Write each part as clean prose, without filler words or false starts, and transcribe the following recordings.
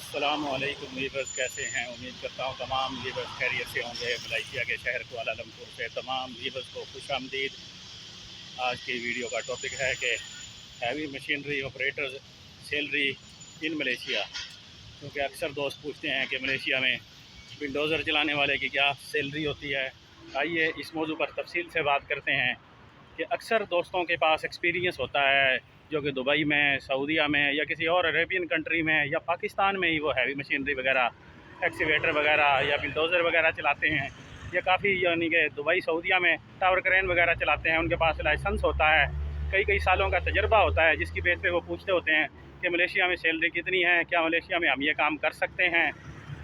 अस्सलामुअलैकुम वीवर्स, कैसे हैं? उम्मीद करता हूँ तमाम वीवर्स खैरियत से होंगे। मलेशिया के शहर कुआलालंपुर से तमाम वीवर्स को खुश आमदीद। आज की वीडियो का टॉपिक है कि heavy machinery operators salary in Malaysia. क्योंकि अक्सर दोस्त पूछते हैं कि मलेशिया में बिल्डोज़र चलाने वाले की क्या सैलरी होती है। आइए इस मौजू पर तफसील से बात करते हैं कि अक्सर दोस्तों के पास एक्सपीरियंस होता है जो कि दुबई में, सऊदीया में या किसी और अरेबियन कंट्री में या पाकिस्तान में ही वो हैवी मशीनरी वगैरह, एक्सीवेटर वगैरह या बिल्डोज़र वगैरह चलाते हैं, या काफ़ी यानी कि दुबई सऊदीया में टावर क्रेन वगैरह चलाते हैं। उनके पास लाइसेंस होता है, कई कई सालों का तजर्बा होता है, जिसकी बेस पे वो पूछते होते हैं कि मलेशिया में सैलरी कितनी है, क्या मलेशिया में हम ये काम कर सकते हैं।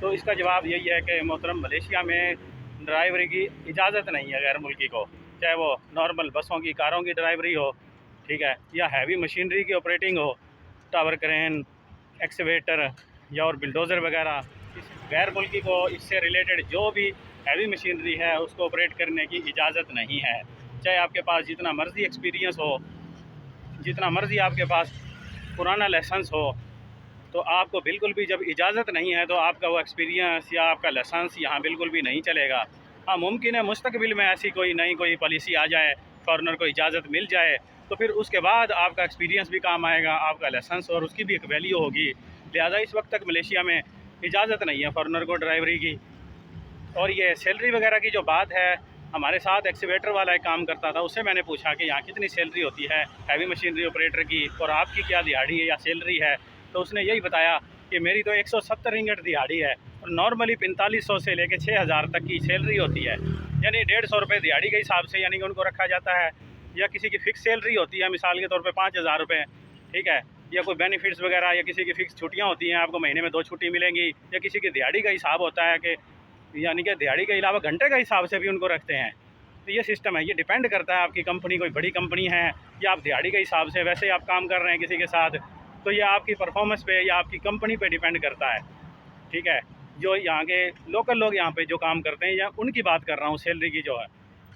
तो इसका जवाब यही है कि मोहतरम, मलेशिया में ड्राइवरी की इजाज़त नहीं है गैर मुल्की को, चाहे वो नॉर्मल बसों की, कारों की ड्राइवरी हो, ठीक है, या हैवी मशीनरी की ऑपरेटिंग हो, टावर क्रेन, एक्सवेटर या और बिल्डोज़र वगैरह। इस गैर मुल्की को इससे रिलेटेड जो भी हैवी मशीनरी है उसको ऑपरेट करने की इजाज़त नहीं है। चाहे आपके पास जितना मर्ज़ी एक्सपीरियंस हो, जितना मर्ज़ी आपके पास पुराना लाइसेंस हो, तो आपको बिल्कुल भी जब इजाज़त नहीं है तो आपका वो एक्सपीरियंस या आपका लाइसेंस यहाँ बिल्कुल भी नहीं चलेगा। हाँ, मुमकिन है मुस्तकबिल में ऐसी कोई नई कोई पॉलिसी आ जाए, फॉरेनर को इजाज़त मिल जाए, तो फिर उसके बाद आपका एक्सपीरियंस भी काम आएगा, आपका लाइसेंस, और उसकी भी एक वैल्यू होगी। लिहाजा इस वक्त तक मलेशिया में इजाज़त नहीं है फॉरेनर को ड्राइवरी की। और ये सैलरी वगैरह की जो बात है, हमारे साथ एक्सीवेटर वाला एक काम करता था, उससे मैंने पूछा कि यहाँ कितनी सैलरी होती है हैवी मशीनरी ऑपरेटर की, और आपकी क्या दिहाड़ी है या सैलरी है। तो उसने यही बताया कि मेरी तो 170 रिंगट दिहाड़ी है और नॉर्मली 4500 से लेकर 6000 तक की सैलरी होती है, यानी 150 रुपये दिहाड़ी के हिसाब से यानी कि उनको रखा जाता है। या किसी की फ़िक्स सैलरी होती है, मिसाल के तौर पे 5000 रुपये, ठीक है, या कोई बेनिफिट्स वगैरह, या किसी की फ़िक्स छुट्टियाँ होती हैं, आपको महीने में 2 छुट्टी मिलेंगी, या किसी की दिहाड़ी का हिसाब होता है कि यानी कि दिहाड़ी के अलावा घंटे के हिसाब से भी उनको रखते हैं। तो ये सिस्टम है, ये डिपेंड करता है आपकी कंपनी कोई बड़ी कंपनी है या आप दिहाड़ी के हिसाब से वैसे आप काम कर रहे हैं किसी के साथ, तो ये आपकी परफॉर्मेंस पे या आपकी कंपनी पे डिपेंड करता है, ठीक है। जो यहाँ के लोकल लोग यहाँ पे जो काम करते हैं या उनकी बात कर रहा हूँ, सैलरी की जो है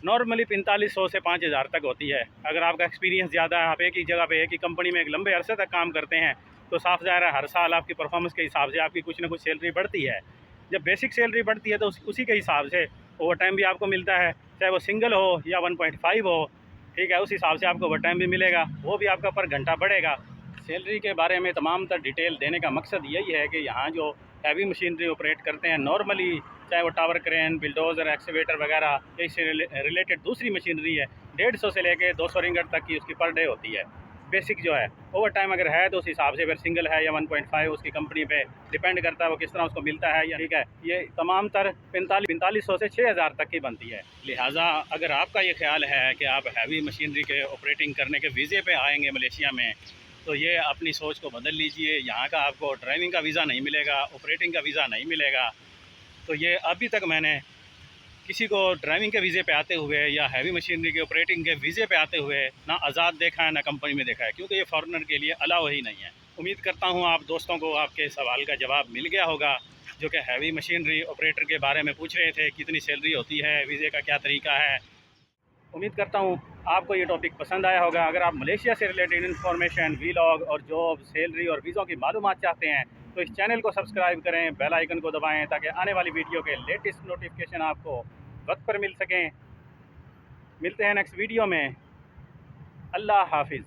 नॉर्मली 4500 से 5000 तक होती है। अगर आपका एक्सपीरियंस ज़्यादा है, आप एक ही जगह पे एक ही कंपनी में एक लंबे अरसे तक काम करते हैं, तो साफ ज़ाहिर है हर साल आपकी परफॉर्मेंस के हिसाब से आपकी कुछ ना कुछ सैलरी बढ़ती है। जब बेसिक सैलरी बढ़ती है तो उसी के हिसाब से ओवर टाइम भी आपको मिलता है, चाहे वो सिंगल हो या 1.5 हो, ठीक है, उस हिसाब से आपको ओवर टाइम भी मिलेगा, वो भी आपका पर घंटा बढ़ेगा। सैलरी के बारे में तमाम तर डिटेल देने का मकसद यही है कि यहाँ जो हैवी मशीनरी ऑपरेट करते हैं नॉर्मली, चाहे वो टावर क्रेन, बिल्डोज़र, एक्सीवेटर वगैरह, इससे रिलेटेड दूसरी मशीनरी है, 150 से लेके 200 रिंगट तक की उसकी पर डे होती है बेसिक जो है। ओवर टाइम अगर है तो उस हिसाब से, अगर सिंगल है या 1.5, उसकी कंपनी पे डिपेंड करता है वो किस तरह उसको मिलता है, या ठीक है, ये तमाम तर 4500 से 6000 तक की बनती है। लिहाजा अगर आपका ये ख्याल है कि आप हैवी मशीनरी के ऑपरेटिंग करने के वीज़े पे आएंगे मलेशिया में, तो ये अपनी सोच को बदल लीजिए। यहाँ का आपको ड्राइविंग का वीज़ा नहीं मिलेगा, ऑपरेटिंग का वीज़ा नहीं मिलेगा। तो ये अभी तक मैंने किसी को ड्राइविंग के वीज़े पे आते हुए या हैवी मशीनरी के ऑपरेटिंग के वीज़े पे आते हुए ना आज़ाद देखा है ना कंपनी में देखा है, क्योंकि ये फॉरेनर के लिए अलाउ ही नहीं है। उम्मीद करता हूँ आप दोस्तों को आपके सवाल का जवाब मिल गया होगा, जो कि हैवी मशीनरी ऑपरेटर के बारे में पूछ रहे थे, कितनी सैलरी होती है, वीज़े का क्या तरीका है। उम्मीद करता हूँ आपको ये टॉपिक पसंद आया होगा। अगर आप मलेशिया से रिलेटेड इन्फॉर्मेशन, वीलॉग और जॉब, सैलरी और वीज़ों की मालूमात चाहते हैं तो इस चैनल को सब्सक्राइब करें, बेल आइकन को दबाएं, ताकि आने वाली वीडियो के लेटेस्ट नोटिफिकेशन आपको वक्त पर मिल सकें। मिलते हैं नेक्स्ट वीडियो में। अल्लाह हाफिज़।